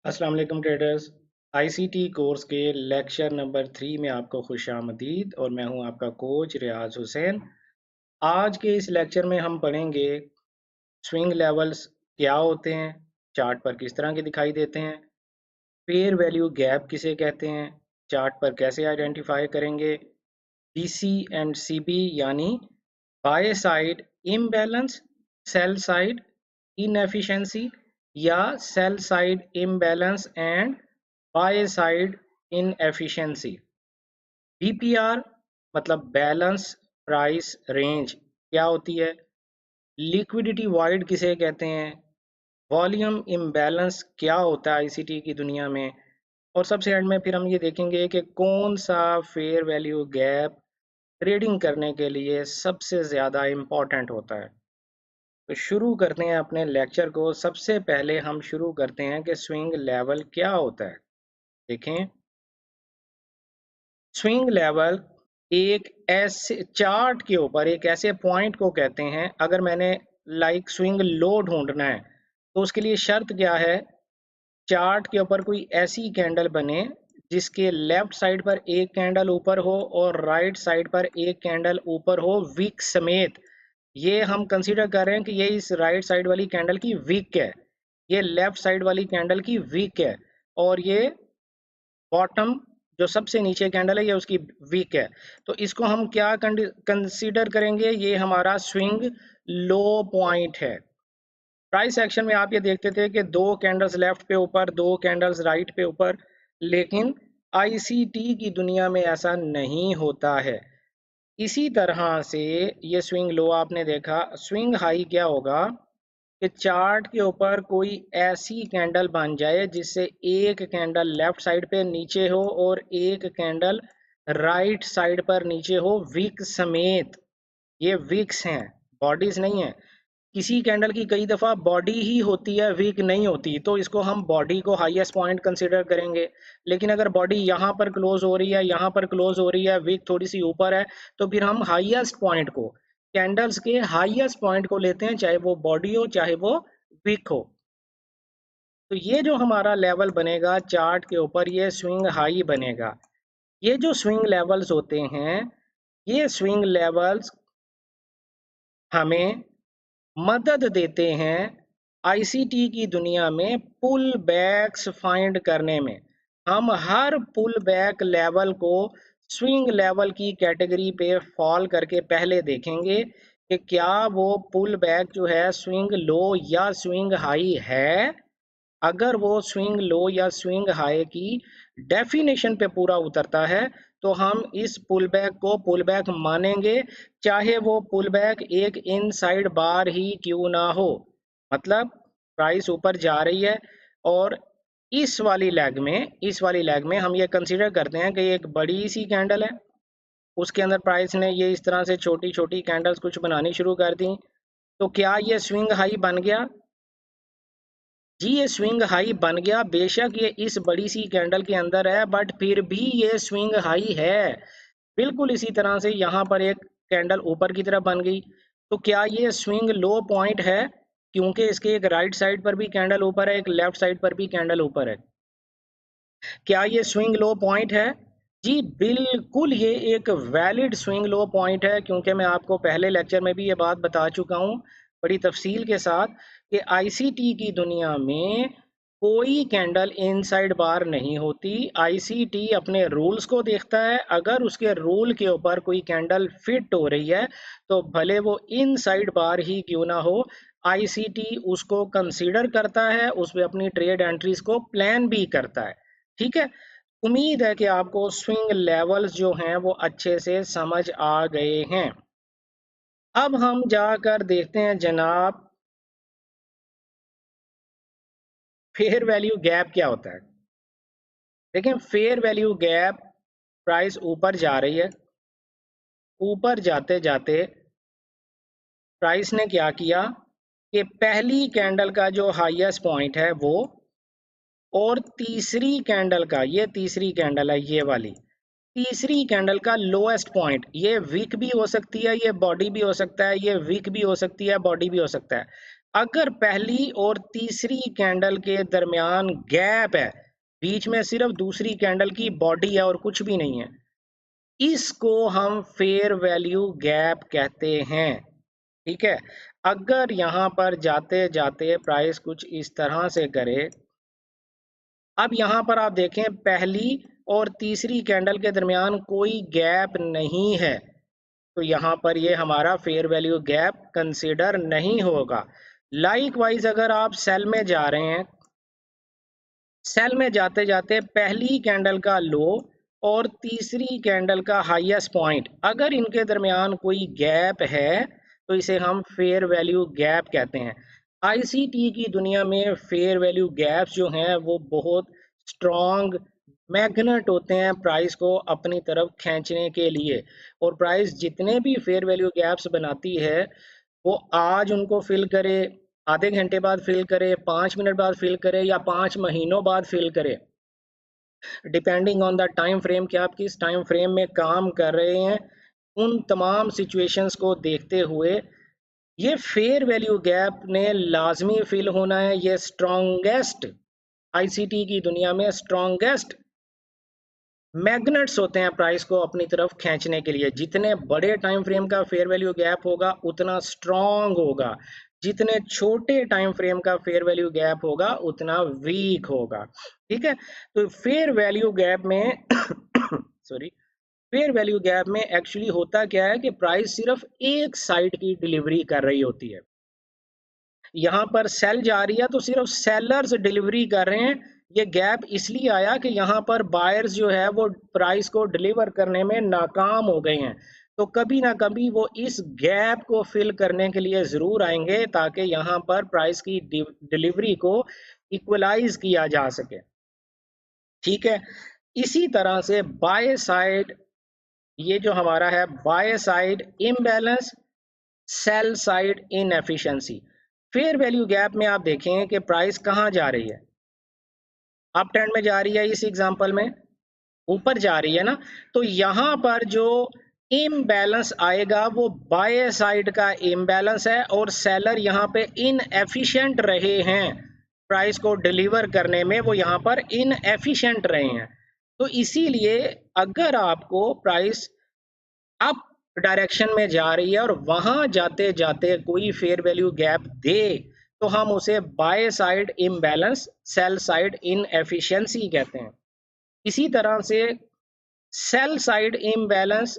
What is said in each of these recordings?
अस्सलाम वालेकुम traders. ICT course के लेक्चर नंबर 3 में आपको खुश आमदीद और मैं हूं आपका कोच रियाज हुसैन। आज के इस लेक्चर में हम पढ़ेंगे स्विंग लेवल्स क्या होते हैं, चार्ट पर किस तरह के दिखाई देते हैं, फेयर वैल्यू गैप किसे कहते हैं, चार्ट पर कैसे आइडेंटिफाई करेंगे, डीसी एंड सीबी यानी buy side imbalance, sell side inefficiency या sell side imbalance and buy side inefficiency. BPR मतलब बैलेंस प्राइस रेंज क्या होती है, लिक्विडिटी वाइड किसे कहते हैं, वॉल्यूम इम्बैलेंस क्या होता है आईसीटी की दुनिया में, और सबसे एंड में फिर हम ये देखेंगे कि कौन सा फेयर वैल्यू गैप ट्रेडिंग करने के लिए सबसे ज़्यादा इम्पोर्टेंट होता है। तो शुरू करते हैं अपने लेक्चर को। सबसे पहले हम शुरू करते हैं कि स्विंग लेवल क्या होता है। देखें, स्विंग लेवल एक ऐसे चार्ट के ऊपर एक ऐसे पॉइंट को कहते हैं। अगर मैंने स्विंग लो ढूंढना है तो उसके लिए शर्त क्या है, चार्ट के ऊपर कोई ऐसी कैंडल बने जिसके लेफ्ट साइड पर एक कैंडल ऊपर हो और राइट साइड पर एक कैंडल ऊपर हो विक समेत। ये हम कंसीडर कर रहे हैं कि ये इस राइट साइड वाली कैंडल की विक है, ये लेफ्ट साइड वाली कैंडल की विक है, और ये बॉटम जो सबसे नीचे कैंडल है ये उसकी वीक है। तो इसको हम क्या कंसीडर करेंगे, ये हमारा स्विंग लो पॉइंट है। प्राइस एक्शन में आप ये देखते थे कि दो कैंडल्स लेफ्ट पे ऊपर, दो कैंडल्स राइट पे ऊपर, लेकिन आईसीटी की दुनिया में ऐसा नहीं होता है। इसी तरह से ये स्विंग लो आपने देखा, स्विंग हाई क्या होगा कि चार्ट के ऊपर कोई ऐसी कैंडल बन जाए जिससे एक कैंडल लेफ्ट साइड पे नीचे हो और एक कैंडल राइट साइड पर नीचे हो विक समेत। ये विक्स हैं, बॉडीज नहीं है। किसी कैंडल की कई दफ़ा बॉडी ही होती है, वीक नहीं होती, तो इसको हम बॉडी को हाईएस्ट पॉइंट कंसिडर करेंगे। लेकिन अगर बॉडी यहाँ पर क्लोज हो रही है, यहाँ पर क्लोज हो रही है, वीक थोड़ी सी ऊपर है, तो फिर हम हाईएस्ट पॉइंट को, कैंडल्स के हाईएस्ट पॉइंट को लेते हैं, चाहे वो बॉडी हो चाहे वो वीक हो। तो ये जो हमारा लेवल बनेगा चार्ट के ऊपर, ये स्विंग हाई बनेगा। ये जो स्विंग लेवल्स होते हैं, ये स्विंग लेवल्स हमें मदद देते हैं आईसीटी की दुनिया में पुल बैक्स फाइंड करने में। हम हर पुल बैक लेवल को स्विंग लेवल की कैटेगरी पे फॉल करके पहले देखेंगे कि क्या वो पुल बैक जो है स्विंग लो या स्विंग हाई है। अगर वो स्विंग लो या स्विंग हाई की डेफिनेशन पे पूरा उतरता है तो हम इस पुल बैक को पुल बैक मानेंगे, चाहे वो पुल बैक एक इनसाइड बार ही क्यों ना हो। मतलब प्राइस ऊपर जा रही है और इस वाली लेग में हम ये कंसीडर करते हैं कि एक बड़ी सी कैंडल है, उसके अंदर प्राइस ने ये इस तरह से छोटी छोटी कैंडल्स कुछ बनानी शुरू कर दी। तो क्या ये स्विंग हाई बन गया? जी ये स्विंग हाई बन गया, बेशक ये इस बड़ी सी कैंडल के अंदर है, बट फिर भी ये स्विंग हाई है। बिल्कुल इसी तरह से यहाँ पर एक कैंडल ऊपर की तरफ बन गई, तो क्या ये स्विंग लो पॉइंट है? क्योंकि इसके एक राइट साइड पर भी कैंडल ऊपर है, एक लेफ्ट साइड पर भी कैंडल ऊपर है। क्या ये स्विंग लो पॉइंट है? जी बिल्कुल, ये एक वैलिड स्विंग लो पॉइंट है, क्योंकि मैं आपको पहले लेक्चर में भी ये बात बता चुका हूँ बड़ी तफसील के साथ कि आईसीटी की दुनिया में कोई कैंडल इनसाइड बार नहीं होती। आईसीटी अपने रूल्स को देखता है, अगर उसके रूल के ऊपर कोई कैंडल फिट हो रही है तो भले वो इनसाइड बार ही क्यों ना हो, आईसीटी उसको कंसीडर करता है, उस पर अपनी ट्रेड एंट्रीज को प्लान भी करता है। ठीक है, उम्मीद है कि आपको स्विंग लेवल्स जो हैं वो अच्छे से समझ आ गए हैं। अब हम जाकर देखते हैं जनाब, फेयर वैल्यू गैप क्या होता है। देखें, फेयर वैल्यू गैप, प्राइस ऊपर जा रही है, ऊपर जाते जाते प्राइस ने क्या किया कि पहली कैंडल का जो हाईएस्ट पॉइंट है वो, और तीसरी कैंडल का, ये तीसरी कैंडल है ये वाली, तीसरी कैंडल का लोएस्ट पॉइंट, ये वीक भी हो सकती है, ये बॉडी भी हो सकता है, ये वीक भी हो सकती है, बॉडी भी हो सकता है। अगर पहली और तीसरी कैंडल के दरमियान गैप है, बीच में सिर्फ दूसरी कैंडल की बॉडी है और कुछ भी नहीं है, इसको हम फेयर वैल्यू गैप कहते हैं। ठीक है, अगर यहां पर जाते जाते प्राइस कुछ इस तरह से करे, अब यहां पर आप देखें पहली और तीसरी कैंडल के दरमियान कोई गैप नहीं है, तो यहां पर ये हमारा फेयर वैल्यू गैप कंसीडर नहीं होगा। लाइक वाइज अगर आप सेल में जा रहे हैं, सेल में जाते जाते पहली कैंडल का लो और तीसरी कैंडल का हाईएस्ट पॉइंट, अगर इनके दरमियान कोई गैप है तो इसे हम फेयर वैल्यू गैप कहते हैं। आईसीटी की दुनिया में फेयर वैल्यू गैप्स जो हैं वो बहुत स्ट्रॉन्ग मैग्नेट होते हैं प्राइस को अपनी तरफ खींचने के लिए, और प्राइस जितने भी फेयर वैल्यू गैप्स बनाती है वो आज उनको फिल करे, आधे घंटे बाद फिल करे, 5 मिनट बाद फिल करे, या 5 महीनों बाद फिल करे, depending on the time frame कि आप किस टाइम फ्रेम में काम कर रहे हैं। उन तमाम सिचुएशंस को देखते हुए ये फेयर वैल्यू गैप ने लाजमी फिल होना है। ये स्ट्रॉन्गेस्ट आईसीटी की दुनिया में स्ट्रॉन्गेस्ट मैग्नेट्स होते हैं प्राइस को अपनी तरफ खींचने के लिए। जितने बड़े टाइम फ्रेम का फेयर वैल्यू गैप होगा उतना स्ट्रॉन्ग होगा, जितने छोटे टाइम फ्रेम का फेयर वैल्यू गैप होगा उतना वीक होगा। ठीक है, तो फेयर वैल्यू गैप में सॉरी, फेयर वैल्यू गैप में एक्चुअली होता क्या है कि प्राइस सिर्फ एक साइड की डिलीवरी कर रही होती है। यहाँ पर सेल जा रही है तो सिर्फ सेलर्स डिलीवरी कर रहे हैं। ये गैप इसलिए आया कि यहाँ पर बायर्स जो है वो प्राइस को डिलीवर करने में नाकाम हो गए हैं, तो कभी ना कभी वो इस गैप को फिल करने के लिए ज़रूर आएंगे ताकि यहाँ पर प्राइस की डिलीवरी को इक्वलाइज किया जा सके। ठीक है, इसी तरह से बाय साइड, ये जो हमारा है bye side imbalance, sell side inefficiency. Fair value gap में आप देखें कि प्राइस कहाँ जा रही है, अप ट्रेंड में जा रही है, इस एग्जांपल में ऊपर जा रही है ना, तो यहाँ पर जो इम्बैलेंस आएगा वो बाय साइड का इम्बैलेंस है और सेलर यहाँ पे इनएफिशिएंट रहे हैं प्राइस को डिलीवर करने में, वो यहाँ पर इनएफिशिएंट रहे हैं। तो इसीलिए अगर आपको प्राइस अप डायरेक्शन में जा रही है और वहां जाते जाते कोई फेयर वैल्यू गैप दे तो हम उसे bye side imbalance, sell side inefficiency कहते हैं। इसी तरह से cell side imbalance,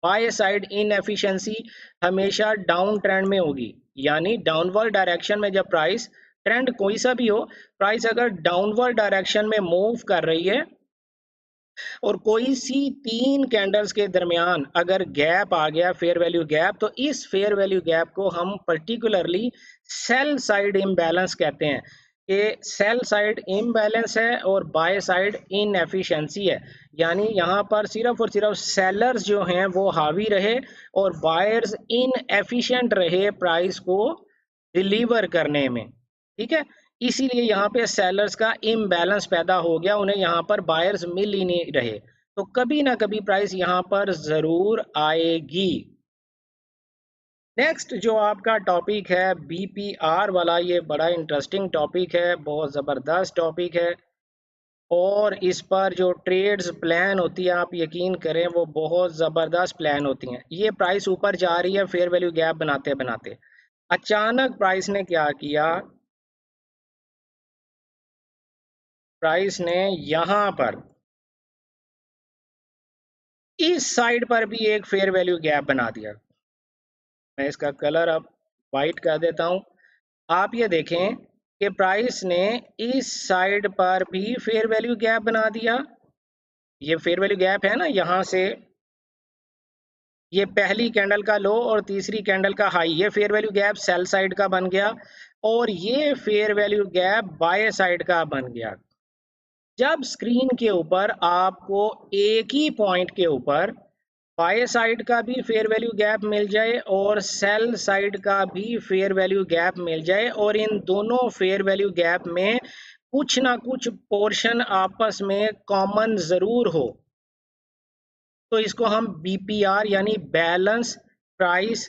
buy side inefficiency हमेशा डाउन ट्रेंड में होगी, यानी डाउनवर्ड डायरेक्शन में जब प्राइस, ट्रेंड कोई सा भी हो, प्राइस अगर डाउनवर्ड डायरेक्शन में मूव कर रही है और कोई सी 3 कैंडल्स के दरमियान अगर गैप आ गया फेयर वैल्यू गैप, तो इस फेयर वैल्यू गैप को हम पर्टिकुलरली सेल साइड इम्बैलेंस कहते हैं कि सेल साइड इम्बैलेंस है और बाय साइड इनएफिशिएंसी है, यानी यहाँ पर सिर्फ और सिर्फ सेलर्स जो हैं वो हावी रहे और बायर्स इनएफिशिएंट रहे प्राइस को डिलीवर करने में। ठीक है, इसीलिए यहाँ पे सेलर्स का इम्बैलेंस पैदा हो गया, उन्हें यहाँ पर बायर्स मिल ही नहीं रहे, तो कभी ना कभी प्राइस यहाँ पर जरूर आएगी। नेक्स्ट जो आपका टॉपिक है बीपीआर वाला, ये बड़ा इंटरेस्टिंग टॉपिक है, बहुत ज़बरदस्त टॉपिक है, और इस पर जो ट्रेड्स प्लान होती है आप यकीन करें वो बहुत ज़बरदस्त प्लान होती हैं। ये प्राइस ऊपर जा रही है फेयर वैल्यू गैप बनाते बनाते, अचानक प्राइस ने क्या किया, प्राइस ने यहाँ पर इस साइड पर भी एक फेयर वैल्यू गैप बना दिया। मैं इसका कलर अब वाइट कर देता हूँ। आप ये देखें कि प्राइस ने इस साइड पर भी फेयर वैल्यू गैप बना दिया। ये फेयर वैल्यू गैप है ना, यहाँ से ये पहली कैंडल का लो और तीसरी कैंडल का हाई, ये fair value gap sell side का बन गया और ये fair value gap by side का बन गया। जब स्क्रीन के ऊपर आपको एक ही पॉइंट के ऊपर बाय साइड का भी फेयर वैल्यू गैप मिल जाए और सेल साइड का भी फेयर वैल्यू गैप मिल जाए और इन दोनों फेयर वैल्यू गैप में कुछ ना कुछ पोर्शन आपस में कॉमन जरूर हो, तो इसको हम बीपीआर यानी बैलेंस प्राइस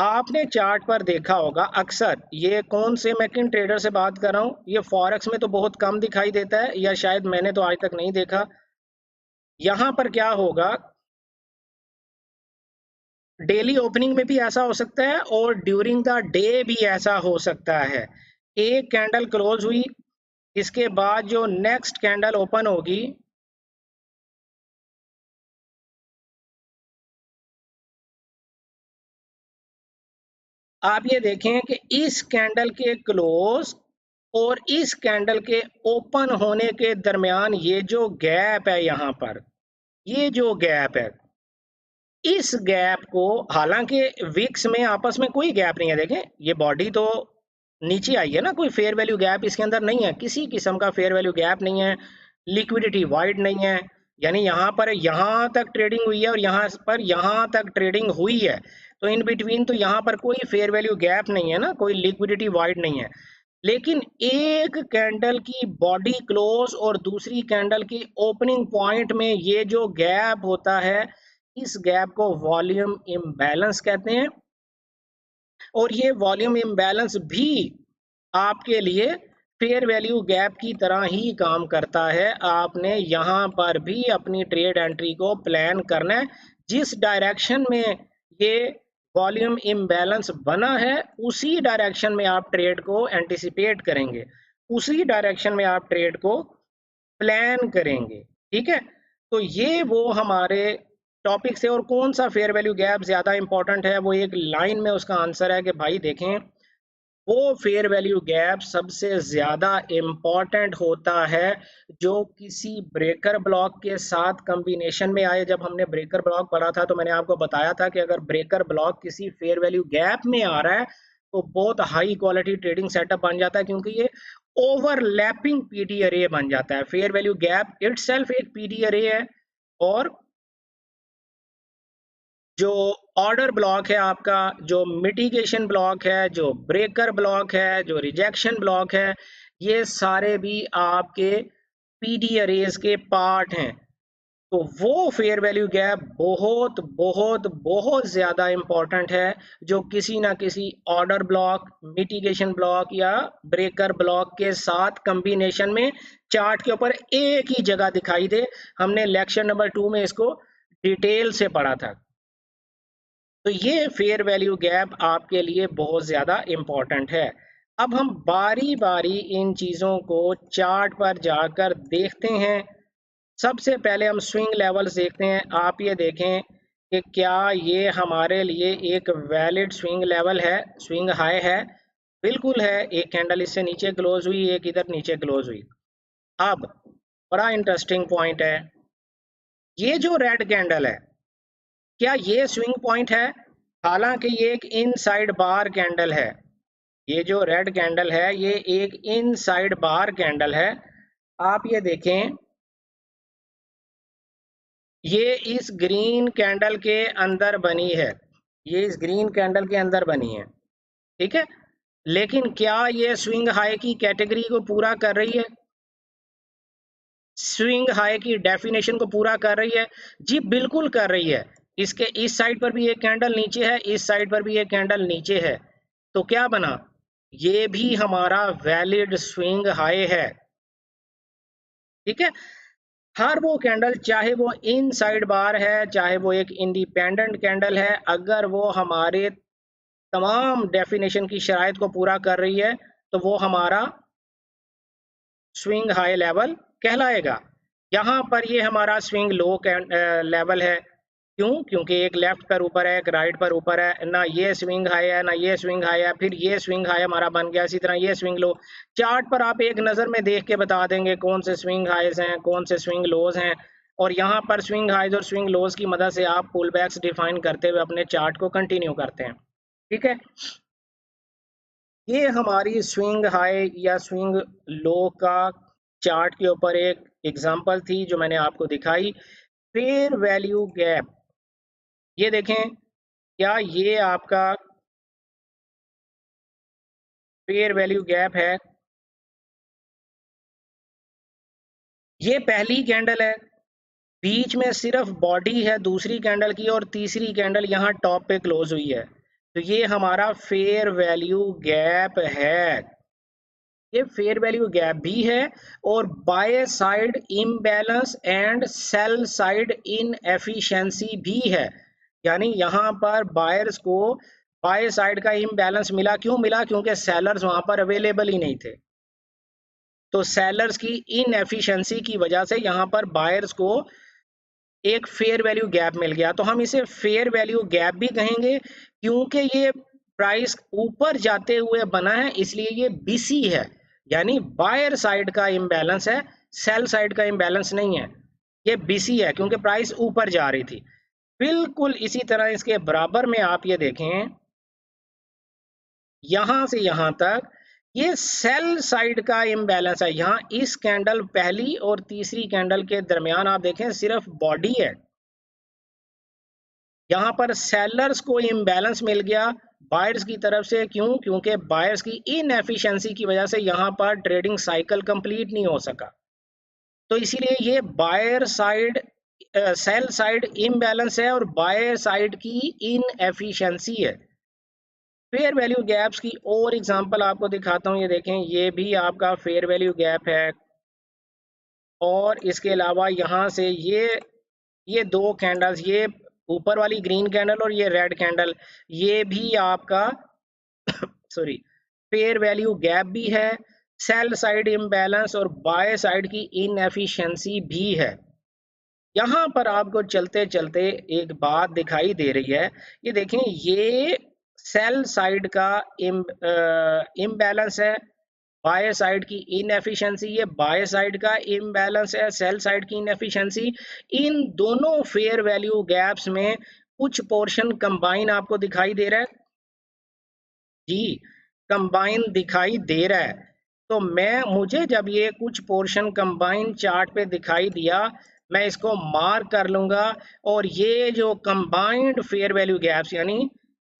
आपने चार्ट पर देखा होगा अक्सर, ये कौन से मैं किन ट्रेडर से बात कर रहा हूँ, ये फॉरेक्स में तो बहुत कम दिखाई देता है, या शायद मैंने तो आज तक नहीं देखा। यहाँ पर क्या होगा, डेली ओपनिंग में भी ऐसा हो सकता है और ड्यूरिंग द डे भी ऐसा हो सकता है। एक कैंडल क्लोज हुई, इसके बाद जो नेक्स्ट कैंडल ओपन होगी, आप ये देखें कि इस कैंडल के क्लोज और इस कैंडल के ओपन होने के दरमियान ये जो गैप है, यहाँ पर ये जो गैप है, इस गैप को, हालांकि विक्स में आपस में कोई गैप नहीं है, देखें ये बॉडी तो नीचे आई है ना, कोई फेयर वैल्यू गैप इसके अंदर नहीं है, किसी किस्म का फेयर वैल्यू गैप नहीं है, लिक्विडिटी वाइड नहीं है, यानी यहाँ पर यहाँ तक ट्रेडिंग हुई है और यहाँ पर यहाँ तक ट्रेडिंग हुई है, तो इन बिटवीन तो यहाँ पर कोई फेयर वैल्यू गैप नहीं है ना, कोई लिक्विडिटी वाइड नहीं है। लेकिन एक कैंडल की बॉडी क्लोज और दूसरी कैंडल की ओपनिंग पॉइंट में ये जो गैप होता है, इस गैप को वॉल्यूम इम्बैलेंस कहते हैं। और ये वॉल्यूम इम्बैलेंस भी आपके लिए फेयर वैल्यू गैप की तरह ही काम करता है। आपने यहाँ पर भी अपनी ट्रेड एंट्री को प्लान करना है, जिस डायरेक्शन में ये वॉल्यूम इम्बैलेंस बना है उसी डायरेक्शन में आप ट्रेड को एंटिसिपेट करेंगे, उसी डायरेक्शन में आप ट्रेड को प्लान करेंगे। ठीक है, तो ये वो हमारे टॉपिक से। और कौन सा फेयर वैल्यू गैप ज़्यादा इंपॉर्टेंट है, वो एक लाइन में उसका आंसर है कि भाई देखें, वो फेयर वैल्यू गैप सबसे ज़्यादा इम्पॉर्टेंट होता है जो किसी ब्रेकर ब्लॉक के साथ कम्बिनेशन में आए। जब हमने ब्रेकर ब्लॉक पढ़ा था तो मैंने आपको बताया था कि अगर ब्रेकर ब्लॉक किसी फेयर वैल्यू गैप में आ रहा है तो बहुत हाई क्वालिटी ट्रेडिंग सेटअप बन जाता है, क्योंकि ये ओवरलैपिंग पीडी अरे बन जाता है। फेयर वैल्यू गैप इटसेल्फ एक पीडी अरे है, और जो ऑर्डर ब्लॉक है आपका, जो मिटिगेशन ब्लॉक है, जो ब्रेकर ब्लॉक है, जो रिजेक्शन ब्लॉक है, ये सारे भी आपके पीडी अरेज के पार्ट हैं। तो वो फेयर वैल्यू गैप बहुत बहुत बहुत ज़्यादा इंपॉर्टेंट है, जो किसी ना किसी ऑर्डर ब्लॉक, मिटिगेशन ब्लॉक या ब्रेकर ब्लॉक के साथ कम्बिनेशन में चार्ट के ऊपर एक ही जगह दिखाई दे। हमने लेक्चर नंबर 2 में इसको डिटेल से पढ़ा था। तो ये फेयर वैल्यू गैप आपके लिए बहुत ज़्यादा इम्पॉर्टेंट है। अब हम बारी बारी इन चीज़ों को चार्ट पर जाकर देखते हैं। सबसे पहले हम स्विंग लेवल्स देखते हैं। आप ये देखें कि क्या ये हमारे लिए एक वैलिड स्विंग लेवल है, स्विंग हाई है। बिल्कुल है, एक कैंडल इससे नीचे क्लोज हुई, एक इधर नीचे क्लोज हुई। अब बड़ा इंटरेस्टिंग पॉइंट है, ये जो रेड कैंडल है, क्या ये स्विंग पॉइंट है? हालांकि ये एक इनसाइड बार कैंडल है, ये जो रेड कैंडल है ये एक इनसाइड बार कैंडल है। आप ये देखें, ये इस ग्रीन कैंडल के अंदर बनी है, ये इस ग्रीन कैंडल के अंदर बनी है, ठीक है। लेकिन क्या ये स्विंग हाई की कैटेगरी को पूरा कर रही है, स्विंग हाई की डेफिनेशन को पूरा कर रही है? जी बिल्कुल कर रही है। इसके इस साइड पर भी एक कैंडल नीचे है, इस साइड पर भी एक कैंडल नीचे है, तो क्या बना, ये भी हमारा वैलिड स्विंग हाई है। ठीक है, हर वो कैंडल, चाहे वो इनसाइड बार है, चाहे वो एक इंडिपेंडेंट कैंडल है, अगर वो हमारे तमाम डेफिनेशन की शराइत को पूरा कर रही है तो वो हमारा स्विंग हाई लेवल कहलाएगा। यहाँ पर ये हमारा स्विंग लो लेवल है। क्यों? क्योंकि एक लेफ्ट पर ऊपर है, एक राइट पर ऊपर है ना, ये स्विंग हाई है ना ये स्विंग हाई है, फिर ये स्विंग हाई हमारा बन गया, इसी तरह ये स्विंग लो। चार्ट पर आप एक नज़र में देख के बता देंगे कौन से स्विंग हाइज हैं, कौन से स्विंग लोज हैं, और यहाँ पर स्विंग हाइज और स्विंग लोज की मदद से आप पुल बैक्स डिफाइन करते हुए अपने चार्ट को कंटिन्यू करते हैं। ठीक है, ये हमारी स्विंग हाई या स्विंग लो का चार्ट के ऊपर एक एग्जांपल थी जो मैंने आपको दिखाई। फेयर वैल्यू गैप, ये देखें, क्या ये आपका फेयर वैल्यू गैप है? ये पहली कैंडल है, बीच में सिर्फ बॉडी है दूसरी कैंडल की, और तीसरी कैंडल यहाँ टॉप पे क्लोज हुई है। तो ये हमारा फेयर वैल्यू गैप है, ये फेयर वैल्यू गैप भी है और bye side imbalance and cell side inefficiency भी है। यानी यहाँ पर बायर्स को बाय साइड का इम्बैलेंस मिला, क्यों मिला? क्योंकि सेलर्स वहां पर अवेलेबल ही नहीं थे। तो सेलर्स की इनएफिशिएंसी की वजह से यहाँ पर बायर्स को एक फेयर वैल्यू गैप मिल गया। तो हम इसे फेयर वैल्यू गैप भी कहेंगे, क्योंकि ये प्राइस ऊपर जाते हुए बना है, इसलिए ये बीसी है, यानी बायर साइड का इम्बैलेंस है, सेल साइड का इम्बैलेंस नहीं है। ये बीसी है क्योंकि प्राइस ऊपर जा रही थी। बिल्कुल इसी तरह इसके बराबर में आप ये देखें, यहां से यहां तक ये सेल साइड का इम्बैलेंस है। यहां इस कैंडल पहली और तीसरी कैंडल के दरमियान आप देखें सिर्फ बॉडी है, यहाँ पर सेलर्स को इम्बैलेंस मिल गया बायर्स की तरफ से। क्यों? क्योंकि बायर्स की इनएफिशिएंसी की वजह से यहाँ पर ट्रेडिंग साइकिल कंप्लीट नहीं हो सका। तो इसीलिए ये buyer side sell side imbalance है और बायर साइड की इनएफिशिएंसी है। फेयर वैल्यू गैप्स की और एग्जांपल आपको दिखाता हूँ, ये देखें, ये भी आपका फेयर वैल्यू गैप है। और इसके अलावा यहाँ से ये दो कैंडल्स, ये ऊपर वाली ग्रीन कैंडल और ये रेड कैंडल, ये भी आपका सॉरी फेयर वैल्यू गैप भी है, सेल साइड इम्बैलेंस और बाय साइड की इनएफिशिएंसी भी है। यहाँ पर आपको चलते चलते एक बात दिखाई दे रही है, ये देखें, ये सेल साइड का इम्बैलेंस है, बाय साइड की इनएफिशिएंसी, ये बाय साइड का इम्बैलेंस है, सेल साइड की इनएफिशिएंसी। इन दोनों फेयर वैल्यू गैप्स में कुछ पोर्शन कंबाइन आपको दिखाई दे रहा है जी, कंबाइन दिखाई दे रहा है। तो मुझे जब ये कुछ पोर्शन कंबाइन चार्ट पे दिखाई दिया, मैं इसको मार्क कर लूंगा। और ये जो कंबाइंड फेयर वैल्यू गैप्स, यानी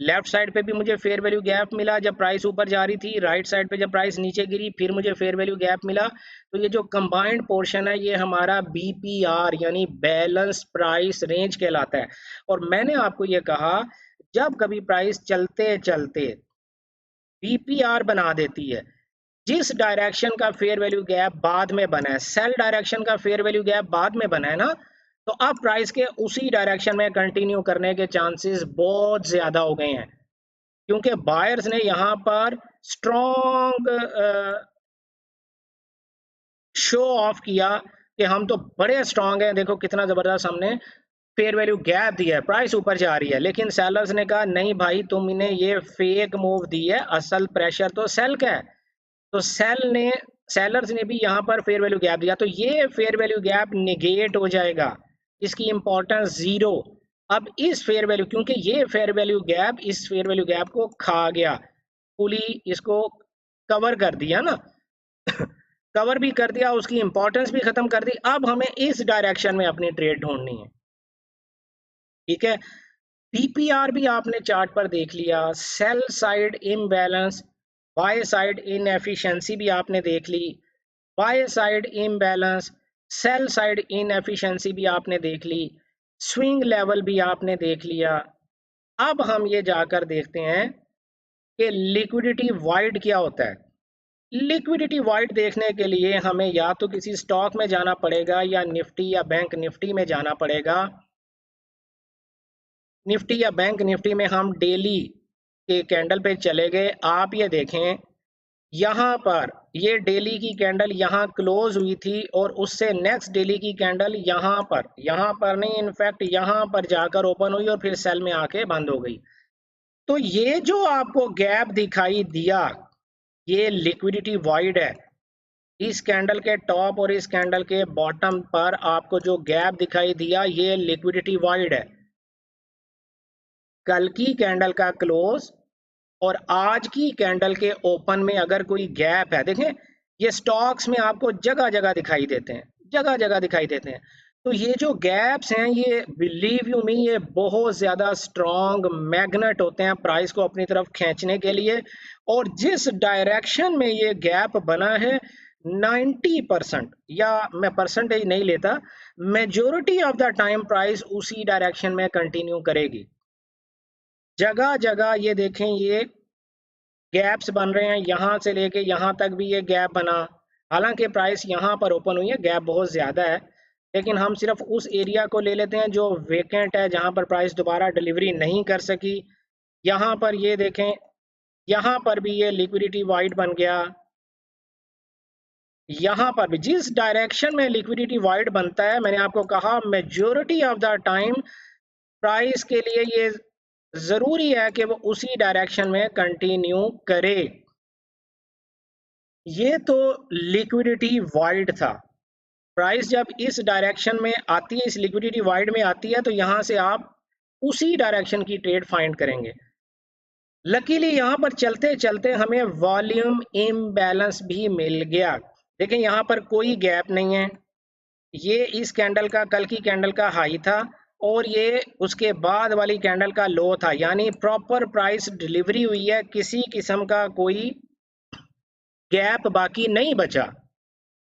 लेफ्ट साइड पे भी मुझे फेयर वैल्यू गैप मिला जब प्राइस ऊपर जा रही थी, राइट साइड पे जब प्राइस नीचे गिरी फिर मुझे फेयर वैल्यू गैप मिला। तो ये जो कंबाइंड पोर्शन है ये हमारा बीपीआर यानी बैलेंस प्राइस रेंज कहलाता है। और मैंने आपको ये कहा, जब कभी प्राइस चलते चलते बीपीआर बना देती है, जिस डायरेक्शन का फेयर वैल्यू गैप बाद में बना है, सेल डायरेक्शन का फेयर वैल्यू गैप बाद में बना है ना, तो अब प्राइस के उसी डायरेक्शन में कंटिन्यू करने के चांसेस बहुत ज्यादा हो गए हैं, क्योंकि बायर्स ने यहां पर स्ट्रॉन्ग शो ऑफ किया कि हम तो बड़े स्ट्रांग हैं, देखो कितना जबरदस्त हमने फेयर वैल्यू गैप दिया है, प्राइस ऊपर जा रही है। लेकिन सेलर्स ने कहा नहीं भाई, तुमने ये फेक मूव दी है, असल प्रेशर तो सेल का है। तो सेलर्स ने भी यहाँ पर फेयर वैल्यू गैप दिया, तो ये फेयर वैल्यू गैप निगेट हो जाएगा, इसकी इंपॉर्टेंस जीरो। अब इस फेयर वैल्यू, क्योंकि ये फेयर वैल्यू गैप इस फेयर वैल्यू गैप को खा गया, पुली इसको कवर कर दिया ना कवर भी कर दिया, उसकी इंपॉर्टेंस भी खत्म कर दी। अब हमें इस डायरेक्शन में अपनी ट्रेड ढूंढनी है, ठीक है। पीपीआर भी आपने चार्ट पर देख लिया, sell side imbalance, buy side inefficiency भी आपने देख ली, buy side imbalance, sell side inefficiency भी आपने देख ली, स्विंग लेवल भी आपने देख लिया। अब हम ये जाकर देखते हैं कि लिक्विडिटी वाइड क्या होता है। लिक्विडिटी वाइड देखने के लिए हमें या तो किसी स्टॉक में जाना पड़ेगा या निफ्टी या बैंक निफ्टी में जाना पड़ेगा। निफ्टी या बैंक निफ्टी में हम डेली के कैंडल पे चले गए, आप ये देखें, यहाँ पर ये डेली की कैंडल यहाँ क्लोज हुई थी और उससे नेक्स्ट डेली की कैंडल यहाँ पर नहीं, इनफैक्ट यहाँ पर जाकर ओपन हुई और फिर सेल में आके बंद हो गई। तो ये जो आपको गैप दिखाई दिया, ये लिक्विडिटी वाइड है। इस कैंडल के टॉप और इस कैंडल के बॉटम पर आपको जो गैप दिखाई दिया, ये लिक्विडिटी वाइड है। कल की कैंडल का क्लोज और आज की कैंडल के ओपन में अगर कोई गैप है, देखें ये स्टॉक्स में आपको जगह जगह दिखाई देते हैं, जगह जगह दिखाई देते हैं। तो ये जो गैप्स हैं, ये बिलीव यू मी, ये बहुत ज्यादा स्ट्रॉन्ग मैग्नेट होते हैं प्राइस को अपनी तरफ खींचने के लिए। और जिस डायरेक्शन में ये गैप बना है, 90%, या मैं परसेंटेज नहीं लेता, majority of the time price उसी डायरेक्शन में कंटिन्यू करेगी। जगह जगह ये देखें, ये गैप्स बन रहे हैं, यहाँ से लेके यहाँ तक भी ये गैप बना। हालांकि प्राइस यहाँ पर ओपन हुई है, गैप बहुत ज़्यादा है, लेकिन हम सिर्फ उस एरिया को ले लेते हैं जो वेकेंट है, जहाँ पर प्राइस दोबारा डिलीवरी नहीं कर सकी। यहाँ पर ये देखें, यहाँ पर भी ये लिक्विडिटी वाइड बन गया। यहाँ पर भी जिस डायरेक्शन में लिक्विडिटी वाइड बनता है, मैंने आपको कहा majority of the time price के लिए ये ज़रूरी है कि वो उसी डायरेक्शन में कंटिन्यू करे। ये तो लिक्विडिटी वाइड था। प्राइस जब इस डायरेक्शन में आती है, इस लिक्विडिटी वाइड में आती है, तो यहाँ से आप उसी डायरेक्शन की ट्रेड फाइंड करेंगे। लकीली यहाँ पर चलते चलते हमें वॉल्यूम इम्बैलेंस भी मिल गया। देखें यहाँ पर कोई गैप नहीं है, ये इस कैंडल का, कल की कैंडल का हाई था और ये उसके बाद वाली कैंडल का लो था, यानी प्रॉपर प्राइस डिलीवरी हुई है, किसी किस्म का कोई गैप बाकी नहीं बचा।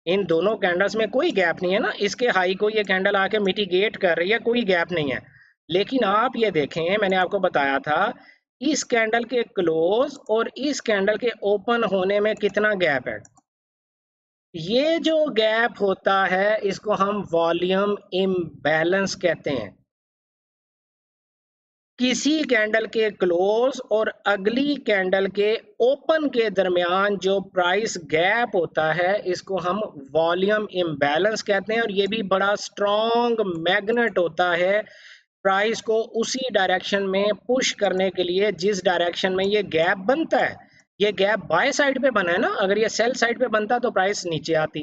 इन दोनों कैंडल्स में कोई गैप नहीं है ना, इसके हाई को ये कैंडल आके मिटिगेट कर रही है, कोई गैप नहीं है। लेकिन आप ये देखें, मैंने आपको बताया था इस कैंडल के क्लोज और इस कैंडल के ओपन होने में कितना गैप है। ये जो गैप होता है इसको हम वॉल्यूम इम्बैलेंस कहते हैं। किसी कैंडल के क्लोज और अगली कैंडल के ओपन के दरमियान जो प्राइस गैप होता है इसको हम वॉल्यूम इम्बैलेंस कहते हैं, और ये भी बड़ा स्ट्रॉन्ग मैग्नेट होता है प्राइस को उसी डायरेक्शन में पुश करने के लिए जिस डायरेक्शन में ये गैप बनता है। ये गैप बाय साइड पे बना है ना, अगर ये सेल साइड पे बनता तो प्राइस नीचे आती।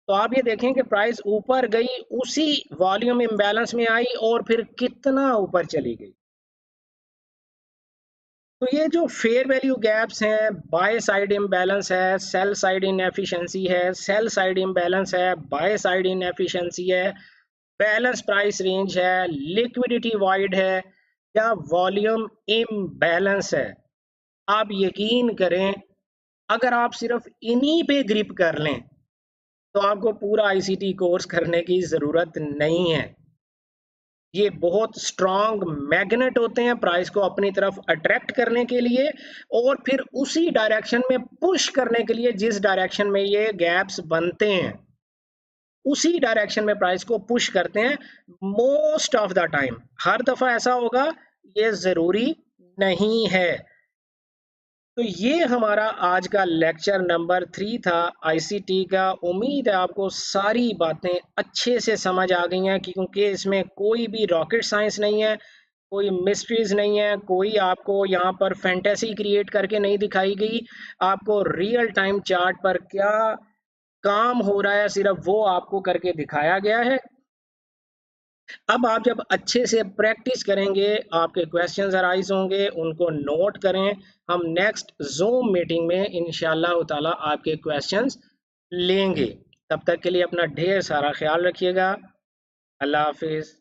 तो आप ये देखें कि प्राइस ऊपर गई, उसी वॉल्यूम इम्बैलेंस में आई और फिर कितना ऊपर चली गई। तो ये जो फेयर वैल्यू गैप्स हैं, बाय साइड इम्बैलेंस है, सेल साइड इनएफिशिएंसी है, सेल साइड इम्बैलेंस है, बाय साइड इनएफिशिएंसी है, बैलेंस प्राइस रेंज है, लिक्विडिटी वाइड है, या वॉल्यूम इम्बैलेंस है, आप यकीन करें अगर आप सिर्फ इन्हीं पे ग्रिप कर लें तो आपको पूरा आईसीटी कोर्स करने की ज़रूरत नहीं है। ये बहुत स्ट्रॉन्ग मैग्नेट होते हैं प्राइस को अपनी तरफ अट्रैक्ट करने के लिए और फिर उसी डायरेक्शन में पुश करने के लिए जिस डायरेक्शन में ये गैप्स बनते हैं, उसी डायरेक्शन में प्राइस को पुश करते हैं मोस्ट ऑफ द टाइम। हर दफ़ा ऐसा होगा ये ज़रूरी नहीं है। तो ये हमारा आज का लेक्चर नंबर 3 था आईसीटी का। उम्मीद है आपको सारी बातें अच्छे से समझ आ गई हैं, क्योंकि इसमें कोई भी रॉकेट साइंस नहीं है, कोई मिस्ट्रीज नहीं है, कोई आपको यहाँ पर फैंटेसी क्रिएट करके नहीं दिखाई गई। आपको रियल टाइम चार्ट पर क्या काम हो रहा है सिर्फ वो आपको करके दिखाया गया है। अब आप जब अच्छे से प्रैक्टिस करेंगे आपके क्वेश्चंस अराइज होंगे, उनको नोट करें। हम नेक्स्ट जूम मीटिंग में इंशाल्लाह ताला आपके क्वेश्चंस लेंगे। तब तक के लिए अपना ढेर सारा ख्याल रखिएगा। अल्लाह हाफिज़।